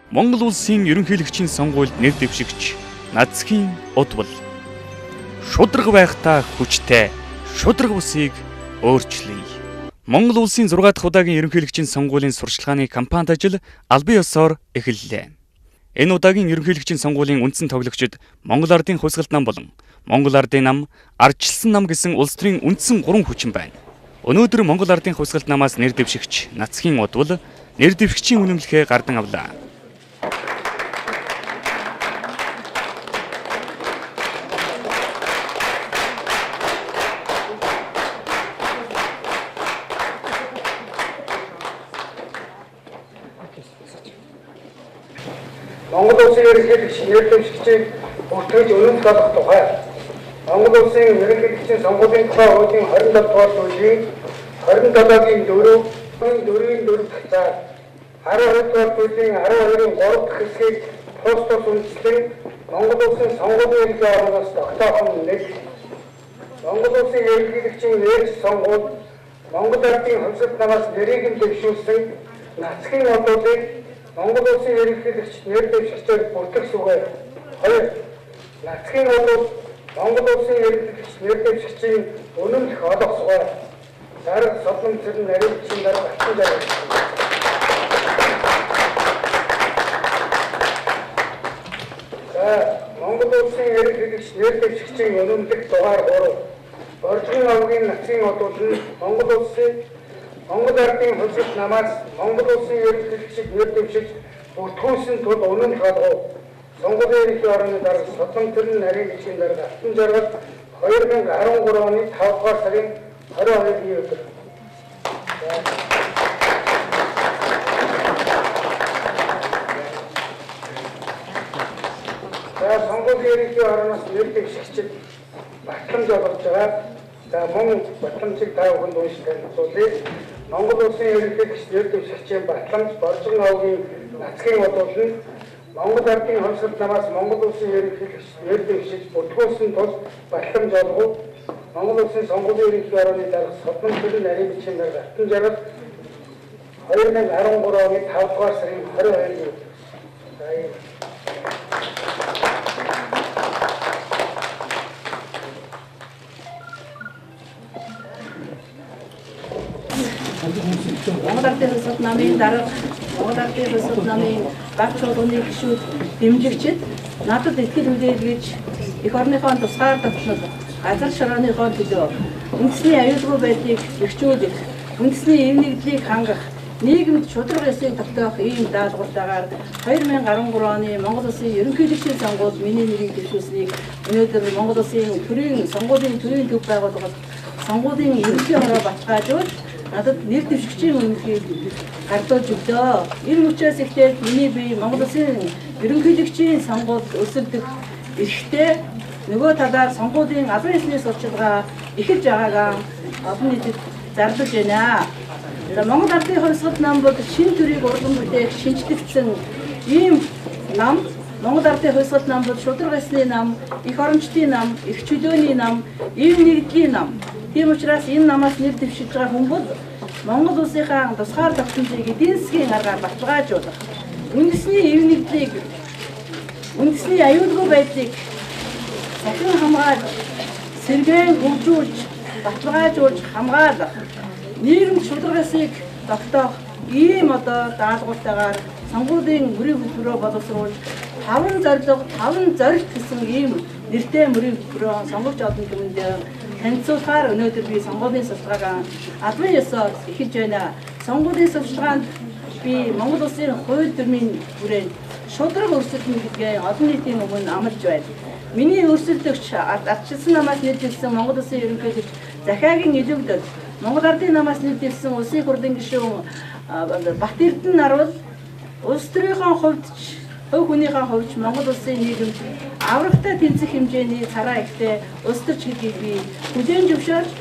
Монгол улсын ерөнхийлөгчийн сонгуульд нэр дэвшигч Нацгийн уд бол шудраг байхдаа хүчтэй шудраг усыг өөрчлөе. Монгол улсын 6 дахь удаагийн ерөнхийлөгчийн сонгуулийн сурчлагын кампанит ажил албан ёсоор эхэллээ. Энэ удаагийн ерөнхийлөгчийн сонгуулийн үндсэн тоглогчид Монгол Ардын хувьсгалт нам болон Монгол Ардын нам, Ардчилсан нам гэсэн улс төрийн үндсэн 3 хүчин байна. Өнөөдөр Монгол Ардын хувьсгалт намаас нэр дэвшигч Нацгийн уд бол нэр дэвшигчийн үнэмлэхээ гардан авлаа. Монгол улсын ерөнхийлөгч нэр дэвшигчийг бүртгэж үнэмлэх болох тухай Монгол улсын ерөнхийлөгчийн сонгуулийн тухай хуулийн 27 дугаар бүлгийн 27-гийн 4-ийн 4 дахь заа 12 дугаар бүлгийн 12-ийн 3 дахь хэсгийг тус үндэслэн Монгол улсын сонгуулийн ерөнхий орноос тогтоохон нэг Монгол улсын ерөнхийлөгчийн нэрс сонгуульд Монгол Ардын хувьсгалт намаас нэрийг нь дэвшүүлсэн Нацгийн удуудыг Монгол улсын ерөнхийлөгч нэр дэвшигчээр бүртгэх сүгээр 2. Нацгийн удууд Монгол улсын ерөнхийлөгч нэр дэвшигчийн үнэмлэх олох сүгээр дарга содлон цэрэн нарийн дарга батсан жаргал. Монгол улсын ерөнхийлөгч нэр дэвшигчийн үнэмлэх дугаар 3. Боржгон авгийн Нацгийн удууд нь Монгол Ардын хувьсгалт намаас Монгол улсын ерөнхийлөгчийг нэр дэвшиж бүртгүүлсэн тул үнэмлэх олгов. Сонгуулийн ерөнхий орны дарга содлон цэрэн нарийн дарга батсан жаргал 2013 оны 5 дугаар сарын 22-ны өдөр. Сонгуулийн ерөнхий орноос нэр дэвшигчид батламж олгож байгаа. Мөн батламжийг та бүхэнд уншиж танилцуулъя. Монгол улсын ерөнхийлөгч нэр дэвшигчийн батламж Боржгон авгийн Нацгийн удууд нь Монгол Ардын хувьсгалт намаас Монгол улсын ерөнхийлөгч нэр дэвшиж бүртгүүлсэн тул батламж олгов. Монгол улсын сонгуулийн ерөнхий орны дарга содлон цэрэн нарийн дарга батсан жаргал 2013 оны 5 дугаар сарын 22-ны өдөр. Монгол Ардын хувьсгалт намын дарга, Монгол Ардын хувьсгалт намын багц чуулганы гишүүд дэмжигчид надад итгэл үлээлгэж эх орныхоо тусгаар тогтнол газар шорооныхоо төлөө үндэсний аюулгүй байдлыг эрхжүүлэх, үндэсний эв нэгдлийг хангах, нийгэмд шудраг ёсыг тогтоох ийм даалгавартайгаар 2013 оны Монгол улсын ерөнхийлөгчийн сонгуульд миний нэрийг дэвшүүлсэнийг өнөөдөр Монгол улсын сонгуулийн төрийн төв байгууллагад сонгуулийн ерөнхий хороо баталгаажуулж надад нэр дэвшигчийн үнэмлэхийг гардуулж өглөө. Энэ учраас ихтэй миний бие Монгол улсын ерөнхийлөгчийн сонгуульд өрсөлдөх эрхтэй нөгөө талаар сонгуулийн албан ёсны сурчилгаа эхэлж байгаагаа олон нийтэд зарлаж байна. Монгол Ардын хувьсгалт нам бол шинэ төрийг урган бүтээх шинжлэгдсэн ийм нам. Монгол Ардын хувьсгалт нам бол шудраг ёсны нам, эх орончдын нам, эрх чөлөөний нам, эв нэгдлийн нам. Тийм учраас энэ намаас нэр дэвшиж байгаа хүн бол Монгол улсынхаа тусгаар тогтнолыг эдийн засгийн аргаар баталгаажуулах, үндэсний эв нэгдлийг, үндэсний аюулгүй байдлыг сахин хамгаалж, сэргээн хөгжүүлж, баталгаажуулж хамгаалах, нийгэм шудраг ёсыг тогтоох ийм даалгавартайгаар сонгуулийн мөрийн хөтөлбөрөөр боловсруулж 5 зорилго, 5 зорилт гэсэн ийм нэртэй мөрийн хөтөлбөрөөр сонгогч олон түмэнд танилцуулахаар өнөөдөр би сонгуулийн сурталчилгааг албан ёсоор эхэлж байна. Сонгуулийн сурталчилгаанд би Монгол улсын хууль дүрмийн хүрээнд шудраг өрсөлдөн гэдгээ олон нийтийн өмнө амлаж байна. Миний өрсөлдөгч Ардчилсан намаас нэр дэвшсэн Монгол улсын ерөнхийлөгч Захиагийн илүүгдэл Монгол Ардын намаас нэр дэвшсэн улсын хурлын гишүүн Бат Эрдэнэ нар бол улс төрийнхөө хувьд хувь хүнийхээ хувьд Монгол улсын нийгэмд аврагтай тэнцэх хэмжээний цараа ихтэй улс төрч гэдгийг би хүлээн зөвшөөрж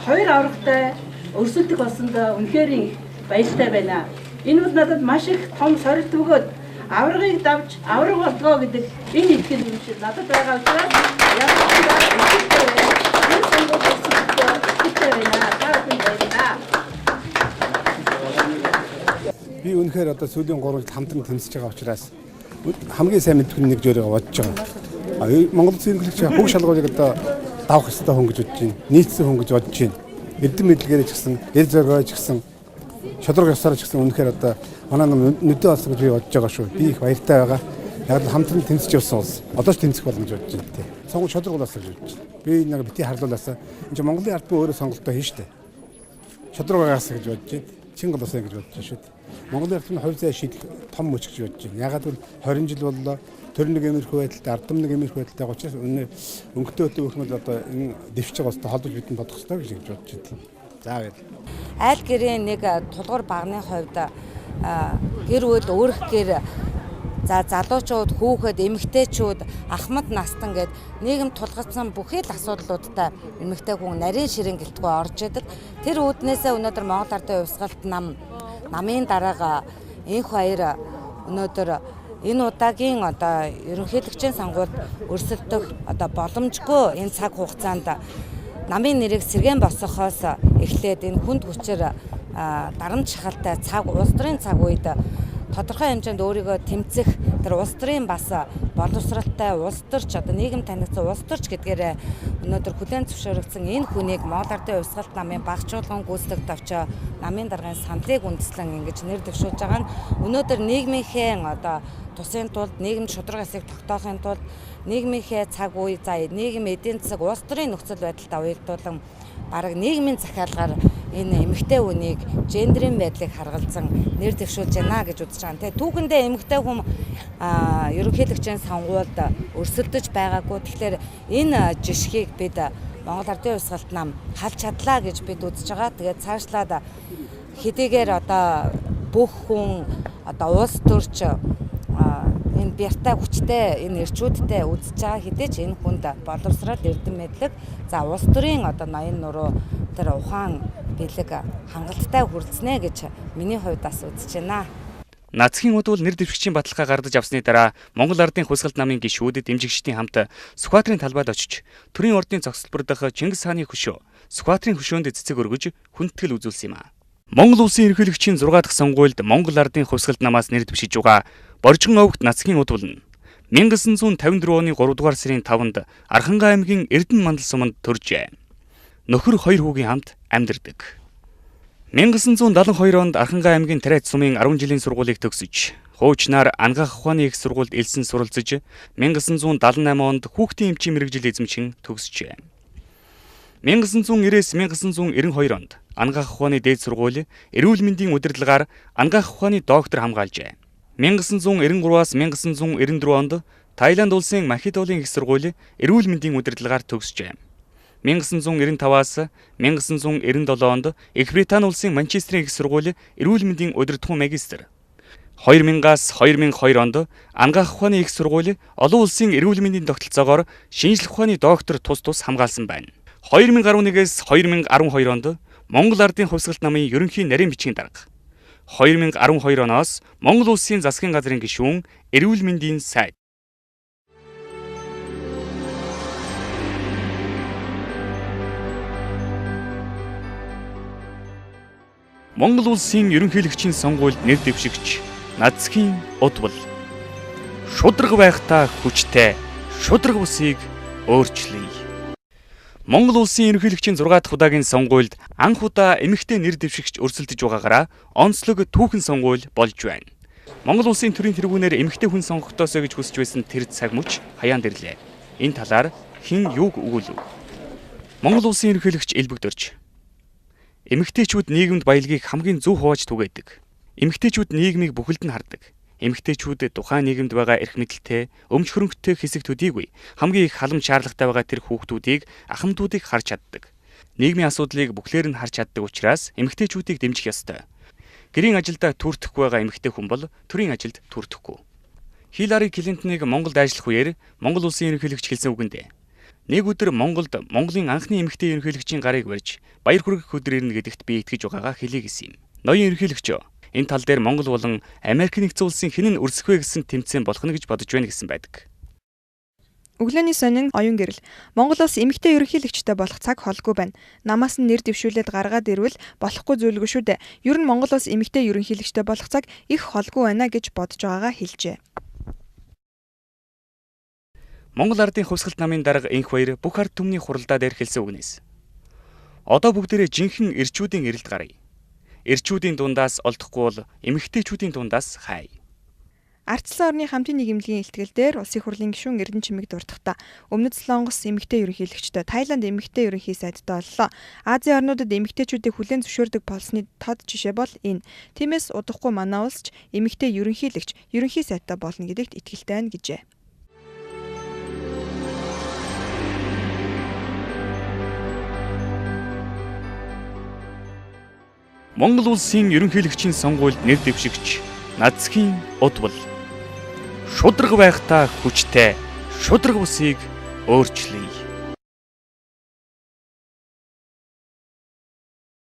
2 аврагтай өрсөлдөх болсондоо үнэхээр баяртай байна. Энэ бол надад маш их том сорилт өгөөд аврагыг давж авраг болтгоо гэдэг энэ итгэл үнэмшил надад байгаа учраас Би үнэхээр одоо сүүлийн 3 жил хамтран тэмцэж байгаа учраас хамгийн сайн мэдэх нэг жөрөөгөө бодож байгаа. Монгол Улсын ерөнхийлөгч бүх шалгуулыг одоо давах ёстой хүн гэж бодож байна. Нийцсэн хүн гэж бодож байна. Эрдэм мэдлэгээр ч гэсэн, эр зоргоо ч гэсэн, шудраг ёсоор ч гэсэн үнэхээр одоо манай нам нүдэн олсон гэж би бодож байгаа шүү. Би их баяртай байгаа. Яг л хамтран тэмцэж явсан улс. Одоо ч тэмцэх болно гэж бодож байна. Сонгуул шудраг болоосоо гэж бодож байна. Би нэг бити харлуулаасаа энэ чинь Монголын ард бүр өөрөө сонголтоо хийн штэ. Шудраг байгаасаа гэж бодож байна. Чин голоосоо гэж бодож байна шүү. Монголын ард нь 200 шийдэл том мөч гэж бодож байна. Ягаад гэвэл 20 жил боллоо. Тэр нэг эмэрхүү байдалтай, ардам нэг эмэрхүү байдалтай учраас өнгөтэй өтөө өгмөл одоо энэ дэвшиж байгаа устай холбож бидэн бодох хэрэгтэй гэж бодож байна. За баяр. Айл гэрийн нэг тулгуур багны хувьд гэр бүл өөрөөр за залуучууд, хүүхэд, эмэгтэйчүүд, ахмад настан гэд нийгэм тулгацсан бүхий л асуудлуудтай эмэгтэй хүн нарийн ширэн гэлтгүй орж идэг. Тэр үүднээсээ өнөөдөр Монгол Ардын Хувьсгалт намын дараага энх баяр өнөөдөр энэ удаагийн одоо ерөнхийлөгчийн сонгуульд өрсөлдөх одоо боломжгүй энэ цаг хугацаанд намын нэрийг сэргээн босгохоос эхлээд энэ хүнд хүчээр дарамт шахалтай цаг улс төрийн цаг үед тодорхой хэмжээнд өөрийгөө тэмцэх тэр улс төрийн бас боловсралтай улс төрч одоо нийгэм танигдсан улс төрч гэдгээр өнөөдөр хүлээн зөвшөөрөгдсөн энэ хүнийг Монгол Ардын Хувьсгалт намын багжуулгын гүйцэтгэх товчоо намын даргын саналыг үндэслэн ингэж нэр дэвшүүлж байгаа нь өнөөдөр нийгмийнхээ одоо тусын тулд нийгэмд шудраг ёсыг тогтоохын тулд нийгмийнхээ цаг үе за нийгэм эдийн засаг улс төрийн нөхцөл байдалтай уялдуулан бараг нийгмийн захиалгаар энэ эмэгтэй хүнийг гендрийн байдлыг харгалзан нэр дэвшүүлж байна гэж үзэж байгаа. Тэгээ түүхэндээ эмэгтэй хүн ерөнхийлөгчийн сонгуульд өрсөлдөж байгаагүй. Тэгэхээр энэ жишгийг бид Монгол Ардын Хувьсгалт нам халж чадлаа гэж бид үзэж байгаа. Тэгээд цаашлаад хэдийгээр одоо бүх хүн одоо улс төрч энэ бяртай хүчтэй энэ эрчүүдтэй үзэж байгаа хэдий ч энэ хүнд боловсрал эрдэм мэдлэг за улс төрийн одоо ноён нуруу тэр ухаан бэлэг хангалттай хүрэлцэнэ гэж миний хувьд бас үзэж байна. Нацхийн удвал нэр дэвшигчийн баталгаа гардаж авсны дараа Монгол Ардын Хувьсгалт намын гишүүд дэмжигчдийн хамт Сүхбаатарын талбайд очиж төрийн ордын цогцлбор дах Чингис хааны хөшөө Сүхбаатарын хөшөөнд цэцэг өргөж хүндэтгэл үзүүлсэн юм а. Монгол улсын ерөнхийлөгчийн 6 дахь сонгуульд Монгол Ардын Хувьсгалт намаас нэр дэвшиж байгаа Боржгон овогт Нацхийн удвал нь 1954 оны 3 дугаар сарын 5-нд Архангай аймгийн Эрдэнэ мандал суманд төржээ. Нөхөр 2 хүүгийн хамт амьдардаг. 1972 онд Архангай аймгийн Тариац сумын 10 жилийн сургуулийг төгсөж, хуучнаар Ангаах ухааны их сургуульд элсэн суралцж, 1978 онд хүүхдийн эмчийн мэргэжил эзэмшин төгсжээ. 1990-1992 онд Ангаах ухааны дээд сургууль эрүүл мэндийн удирдлагаар Ангаах ухааны доктор хамгаалжээ. 1993-аас 1994 онд Таиланд улсын Махидолын их сургууль эрүүл мэндийн удирдлагаар төгсжээ. 1995-аас 1997 онд Их Британи улсын Манчестерийн их сургууль эрүүл мэндийн удирдлагын магистр. 2000-аас 2002 онд Ангаах ухааны их сургууль олон улсын эрүүл мэндийн тогтолцоогоор шинжлэх ухааны доктор тус хамгаалсан байна. 2011-ээс 2012 онд Монгол Ардын Хувьсгалт намын ерөнхий нарийн бичгийн дарга. 2012 оноос Монгол улсын засгийн газрын гишүүн эрүүл мэндийн сайд. Монгол улсын ерөнхийлөгчийн сонгуульд нэр дэвшигч Нацхийн удвал шудраг байхдаа хүчтэй шудраг бусыг өөрчлөе. Монгол улсын ерөнхийлөгчийн 6 дахь удаагийн сонгуульд анх удаа эмэгтэй нэр дэвшигч өрсөлдөж байгаагаараа онцлог түүхэн сонгууль болж байна. Монгол улсын төрийн тэргүүнээр эмэгтэй хүн сонгогдоосоо гэж хүсэж байсан тэр цаг мөч хаяанд ирлээ. Энэ талаар хэн юуг өгүүлв? Монгол улсын ерөнхийлөгч элбэгдөрч эмэгтэйчүүд нийгэмд баялагийг хамгийн зөв хувааж түгээдэг. Эмэгтэйчүүд нийгмийг бүхэлд нь хардаг. Эмэгтэйчүүд тухайн нийгэмд байгаа эрх мэдэлтэй, өмч хөрөнгөтэй хэсэг төдийгүй хамгийн их халамж шаардлагатай байгаа тэр хүүхдүүдийг, ахмадуудыг харж чаддаг. Нийгмийн асуудлыг бүхлээр нь харж чаддаг учраас эмэгтэйчүүдийг дэмжих ёстой. Гэрийн ажилдаа түүрдэхгүй байгаа эмэгтэй хүн бол төрийн ажилд түүрдэхгүй. Хиллари Клинтоныг Монголд ажиллах үеэр Монгол улсын ерөнхийлөгч хэлсэн үгэндээ нэг өдөр Монголын анхны эмэгтэй ерөнхийлөгчийн гарыг барьж баяр хүргэх өдөр ирнэ гэдэгт би итгэж байгаагаа хэлье гэсэн юм. Ноён ерөнхийлөгч энэ тал дээр Монгол болон Америк нэгдсэн улсын хэн нь өрсөх вэ гэсэн тэмцээн болох нь гэж бодож байна гэсэн байдаг. Өглөөний сонин оюун гэрэл. Монгол улс эмэгтэй ерөнхийлөгчтэй болох цаг холгүй байна. Намаас нь нэр дэвшүүлээд гаргаад ирвэл болохгүй зүйлгүй шүү дээ. Ер нь Монгол улс эмэгтэй ерөнхийлөгчтэй болох цаг их холгүй байна гэж бодож байгаагаа хэлжээ. Монгол ардын хувьсгалт намын дарга энх баяр бүх ард түмний хуралдаа дээр хэлсэн үгнээс. Одоо бүгдээрээ жинхэнэ эрчүүдийн эрэлт гарыг. Эрчүүдийн дундаас олдохгүй бол эмэгтэйчүүдийн дундаас хай. Ардчилсан орны хамтын нийгэмлэгийн илтгэл дээр улсын хурлын гишүүн Эрдэнэ Чимэг дурдахдаа Өмнөд Солонгос эмэгтэй ерөнхийлөгчтэй Тайланд эмэгтэй ерөнхий сайдтай боллоо. Азийн орнуудад эмэгтэйчүүдийг хүлээн зөвшөөрдөг болсны тод жишээ бол энэ. Тиймээс удахгүй манай улс ч эмэгтэй ерөнхийлөгч, ерөнхий сайдтай болно гэдэгт итгэлтэй байна гэжээ. Монгол улсын ерөнхийлөгчийн сонгуульд нэр дэвшигч Нацхийн Утбал шудраг байхдаа хүчтэй шудраг усыг өөрчлөе.